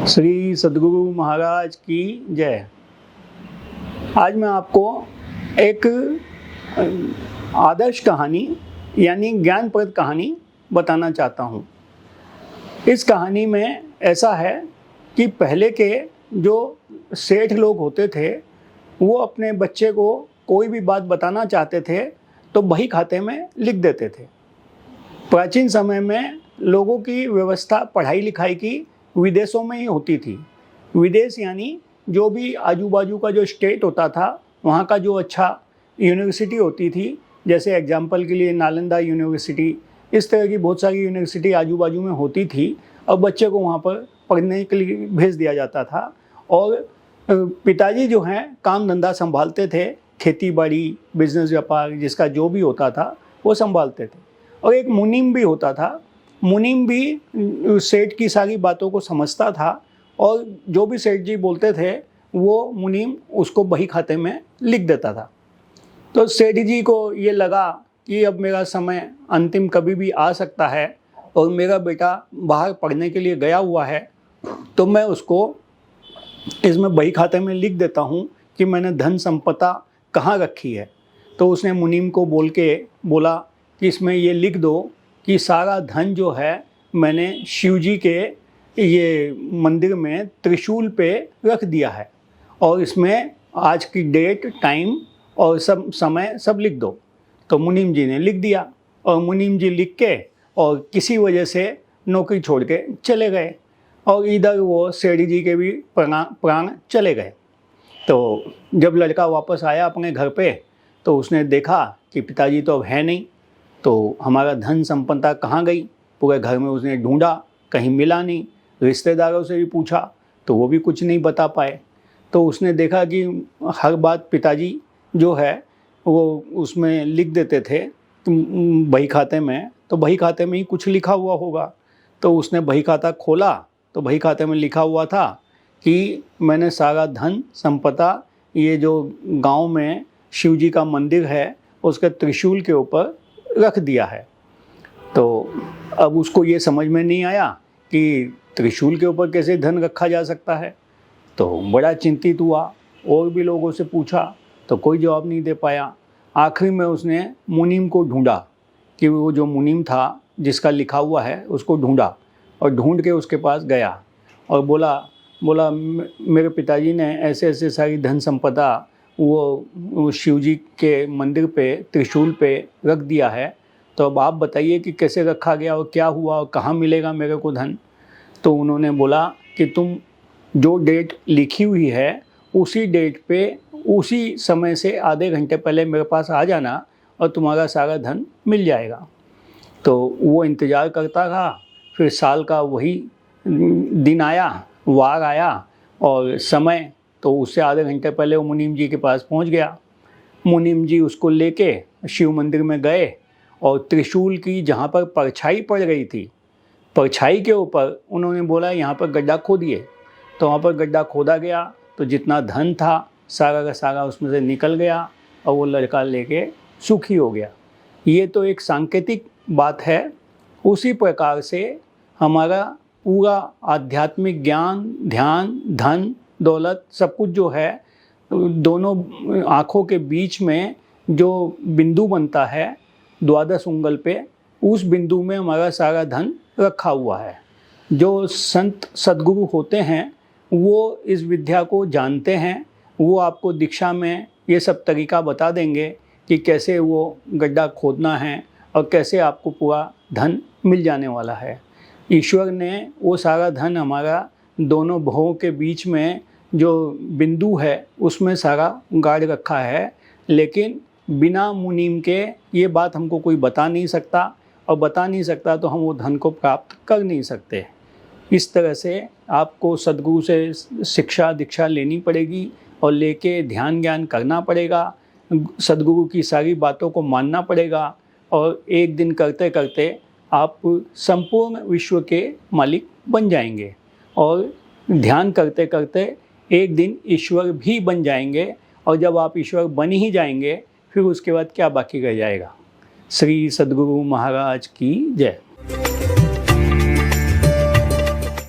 श्री सद्गुरु महाराज की जय। आज मैं आपको एक आदर्श कहानी यानी ज्ञानप्रद कहानी बताना चाहता हूँ। इस कहानी में ऐसा है कि पहले के जो सेठ लोग होते थे वो अपने बच्चे को कोई भी बात बताना चाहते थे तो बही खाते में लिख देते थे। प्राचीन समय में लोगों की व्यवस्था पढ़ाई लिखाई की विदेशों में ही होती थी। विदेश यानी जो भी आजू बाजू का जो स्टेट होता था वहाँ का जो अच्छा यूनिवर्सिटी होती थी, जैसे एग्जाम्पल के लिए नालंदा यूनिवर्सिटी, इस तरह की बहुत सारी यूनिवर्सिटी आजू बाजू में होती थी और बच्चे को वहाँ पर पढ़ने के लिए भेज दिया जाता था। और पिताजी जो हैं काम धंधा संभालते थे, खेती बाड़ी बिजनेस व्यापार जिसका जो भी होता था वो संभालते थे। और एक मुनीम भी होता था। मुनीम भी सेठ की सारी बातों को समझता था और जो भी सेठ जी बोलते थे वो मुनीम उसको बही खाते में लिख देता था। तो सेठ जी को ये लगा कि अब मेरा समय अंतिम कभी भी आ सकता है और मेरा बेटा बाहर पढ़ने के लिए गया हुआ है, तो मैं उसको इसमें बही खाते में लिख देता हूँ कि मैंने धन संपदा कहाँ रखी है। तो उसने मुनीम को बोला कि इसमें ये लिख दो कि सारा धन जो है मैंने शिव जी के ये मंदिर में त्रिशूल पे रख दिया है और इसमें आज की डेट, टाइम और सब समय सब लिख दो। तो मुनीम जी ने लिख दिया और मुनीम जी लिख के और किसी वजह से नौकरी छोड़ के चले गए और इधर वो सेठ जी के भी प्राण चले गए। तो जब लड़का वापस आया अपने घर पे तो उसने देखा कि पिताजी तो अब है नहीं, तो हमारा धन संपदा कहाँ गई। पूरे घर में उसने ढूंढा, कहीं मिला नहीं। रिश्तेदारों से भी पूछा तो वो भी कुछ नहीं बता पाए। तो उसने देखा कि हर बात पिताजी जो है वो उसमें लिख देते थे बही खाते में, तो बही खाते में ही कुछ लिखा हुआ होगा। तो उसने बही खाता खोला तो बही खाते में लिखा हुआ था कि मैंने सारा धन संपदा ये जो गांव में शिव जी का मंदिर है उसके त्रिशूल के ऊपर रख दिया है। तो अब उसको ये समझ में नहीं आया कि त्रिशूल के ऊपर कैसे धन रखा जा सकता है। तो बड़ा चिंतित हुआ, और भी लोगों से पूछा तो कोई जवाब नहीं दे पाया। आखिर में उसने मुनीम को ढूंढा कि वो जो मुनीम था जिसका लिखा हुआ है उसको ढूंढा और ढूंढ के उसके पास गया और बोला मेरे पिताजी ने ऐसे ऐसे सारी धन संपदा वो शिव जी के मंदिर पे त्रिशूल पे रख दिया है, तो अब आप बताइए कि कैसे रखा गया और क्या हुआ और कहाँ मिलेगा मेरे को धन। तो उन्होंने बोला कि तुम जो डेट लिखी हुई है उसी डेट पे उसी समय से आधे घंटे पहले मेरे पास आ जाना और तुम्हारा सारा धन मिल जाएगा। तो वो इंतज़ार करता रहा। फिर साल का वही दिन आया, वार आया और समय, तो उससे आधे घंटे पहले वो मुनीम जी के पास पहुंच गया। मुनीम जी उसको लेके शिव मंदिर में गए और त्रिशूल की जहाँ पर परछाई पड़ गई थी, परछाई के ऊपर उन्होंने बोला यहाँ पर गड्ढा खोदिए। तो वहाँ पर गड्ढा खोदा गया तो जितना धन था सारा का सारा उसमें से निकल गया और वो लड़का लेके सुखी हो गया। ये तो एक सांकेतिक बात है। उसी प्रकार से हमारा पूरा आध्यात्मिक ज्ञान, ध्यान, धन, दौलत सब कुछ जो है दोनों आँखों के बीच में जो बिंदु बनता है द्वादश उंगल पे, उस बिंदु में हमारा सारा धन रखा हुआ है। जो संत सद्गुरु होते हैं वो इस विद्या को जानते हैं। वो आपको दीक्षा में ये सब तरीका बता देंगे कि कैसे वो गड्ढा खोदना है और कैसे आपको पूरा धन मिल जाने वाला है। ईश्वर ने वो सारा धन हमारा दोनों भवों के बीच में जो बिंदु है उसमें सारा गाड़ रखा है, लेकिन बिना मुनीम के ये बात हमको कोई बता नहीं सकता और बता नहीं सकता तो हम वो धन को प्राप्त कर नहीं सकते। इस तरह से आपको सद्गुरु से शिक्षा दीक्षा लेनी पड़ेगी और लेके ध्यान ज्ञान करना पड़ेगा, सद्गुरु की सारी बातों को मानना पड़ेगा और एक दिन करते करते आप संपूर्ण विश्व के मालिक बन जाएंगे और ध्यान करते करते एक दिन ईश्वर भी बन जाएंगे। और जब आप ईश्वर बन ही जाएंगे फिर उसके बाद क्या बाकी रह जाएगा। श्री सद्गुरु महाराज की जय।